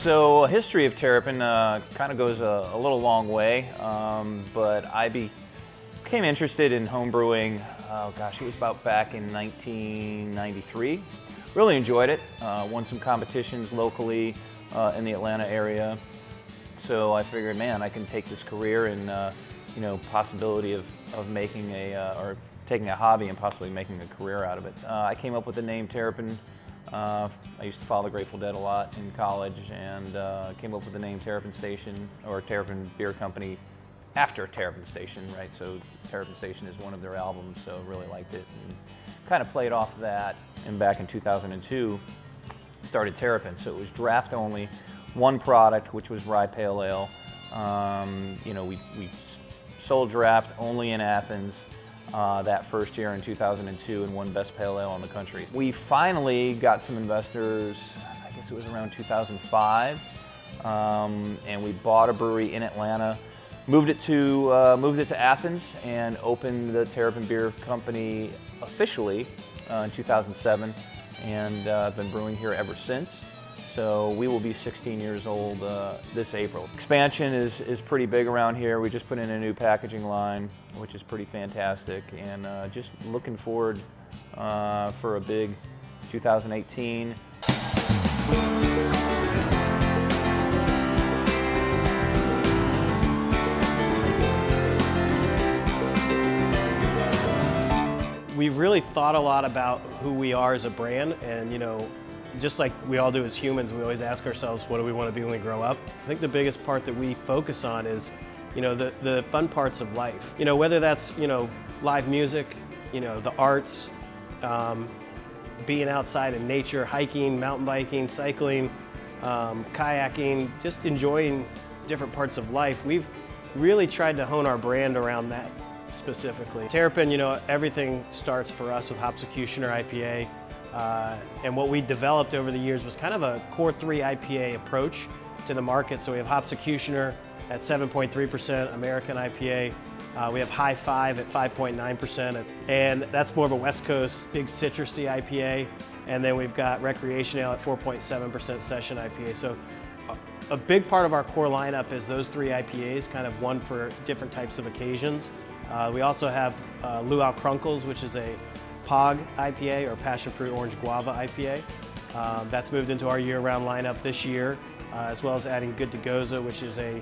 So history of Terrapin kind of goes a little long way, but I became interested in home brewing, oh gosh, it was about back in 1993. Really enjoyed it, won some competitions locally in the Atlanta area. So I figured, man, I can take this career and, possibility of making or taking a hobby and possibly making a career out of it. I came up with the name Terrapin. I used to follow the Grateful Dead a lot in college, and came up with the name Terrapin Station, or Terrapin Beer Company, after Terrapin Station, right? So Terrapin Station is one of their albums, so really liked it, and kind of played off that. And back in 2002, started Terrapin. So it was draft only, one product, which was rye pale ale. We sold draft only in Athens. That first year in 2002, and won Best Pale Ale in the country. We finally got some investors, I guess it was around 2005, and we bought a brewery in Atlanta, moved it to Athens, and opened the Terrapin Beer Company officially in 2007, and I've been brewing here ever since. So we will be 16 years old this April. Expansion is pretty big around here. We just put in a new packaging line, which is pretty fantastic, and just looking forward for a big 2018. We've really thought a lot about who we are as a brand, and just like we all do as humans, we always ask ourselves, what do we want to be when we grow up? I think the biggest part that we focus on is, the fun parts of life. Whether that's, live music, the arts, being outside in nature, hiking, mountain biking, cycling, kayaking, just enjoying different parts of life. We've really tried to hone our brand around that specifically. Terrapin, everything starts for us with Hopsecutioner IPA. And what we developed over the years was kind of a core 3 IPA approach to the market. So we have Hopsecutioner at 7.3% American IPA. We have High Five at 5.9%, and that's more of a West Coast big citrusy IPA. And then we've got Recreation Ale at 4.7% Session IPA. So a big part of our core lineup is those 3 IPAs, kind of one for different types of occasions. We also have Luau Crunkles, which is a POG IPA, or Passion Fruit Orange Guava IPA. That's moved into our year-round lineup this year, as well as adding Good to Goza, which is a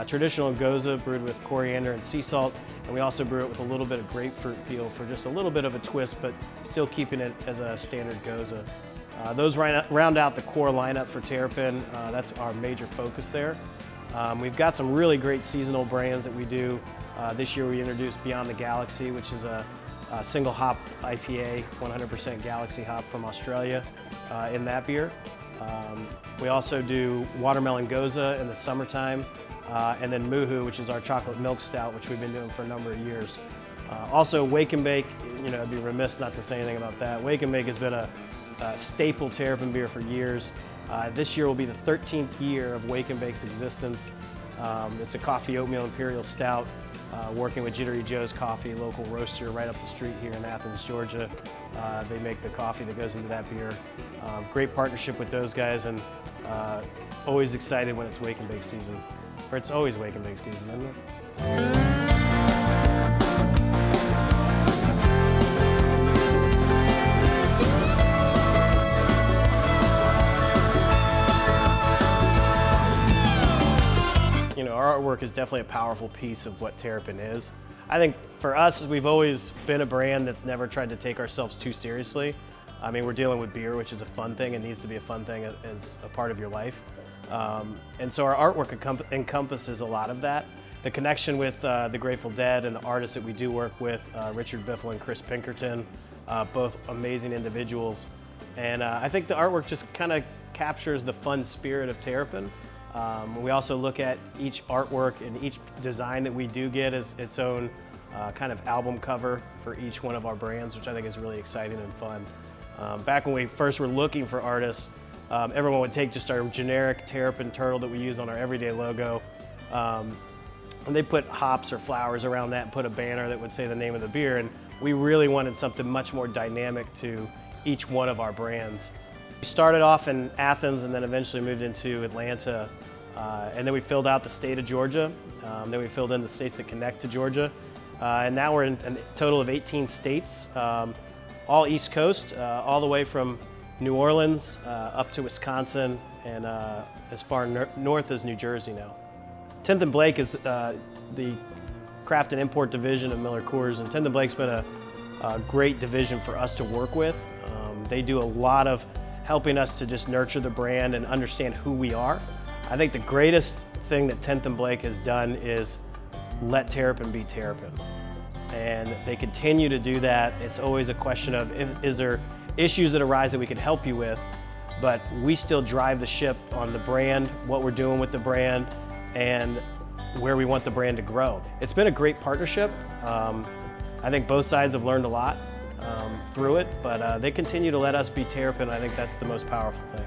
traditional goza brewed with coriander and sea salt. And we also brew it with a little bit of grapefruit peel for just a little bit of a twist, but still keeping it as a standard goza. Those round out the core lineup for Terrapin. That's our major focus there. We've got some really great seasonal brands that we do. This year we introduced Beyond the Galaxy, which is a single hop IPA, 100% Galaxy hop from Australia in that beer. We also do Watermelon Goza in the summertime, and then Moohoo, which is our chocolate milk stout, which we've been doing for a number of years. Also Wake and Bake, I'd be remiss not to say anything about that. Wake and Bake has been a staple Terrapin beer for years. This year will be the 13th year of Wake and Bake's existence. It's a coffee oatmeal imperial stout. Working with Jittery Joe's Coffee, local roaster right up the street here in Athens, Georgia. They make the coffee that goes into that beer. Great partnership with those guys, and always excited when it's Wake and Bake season. Or it's always Wake and Bake season, isn't it? Our artwork is definitely a powerful piece of what Terrapin is. I think for us, we've always been a brand that's never tried to take ourselves too seriously. I mean, we're dealing with beer, which is a fun thing. It needs to be a fun thing as a part of your life. And so our artwork encompasses a lot of that. The connection with the Grateful Dead and the artists that we do work with, Richard Biffle and Chris Pinkerton, both amazing individuals. And I think the artwork just kind of captures the fun spirit of Terrapin. We also look at each artwork and each design that we do get as its own kind of album cover for each one of our brands, which I think is really exciting and fun. Back when we first were looking for artists, everyone would take just our generic Terrapin turtle that we use on our everyday logo, and they put hops or flowers around that and put a banner that would say the name of the beer. And we really wanted something much more dynamic to each one of our brands. We started off in Athens and then eventually moved into Atlanta. And then we filled out the state of Georgia. Then we filled in the states that connect to Georgia. And now we're in a total of 18 states, all East Coast, all the way from New Orleans up to Wisconsin and as far north as New Jersey now. 10th and Blake is the craft and import division of Miller Coors, and 10th and Blake's been a great division for us to work with. They do a lot of helping us to just nurture the brand and understand who we are. I think the greatest thing that 10th and Blake has done is let Terrapin be Terrapin. And they continue to do that. It's always a question of, is there issues that arise that we can help you with, but we still drive the ship on the brand, what we're doing with the brand, and where we want the brand to grow. It's been a great partnership. I think both sides have learned a lot through it, but they continue to let us be Terrapin. I think that's the most powerful thing.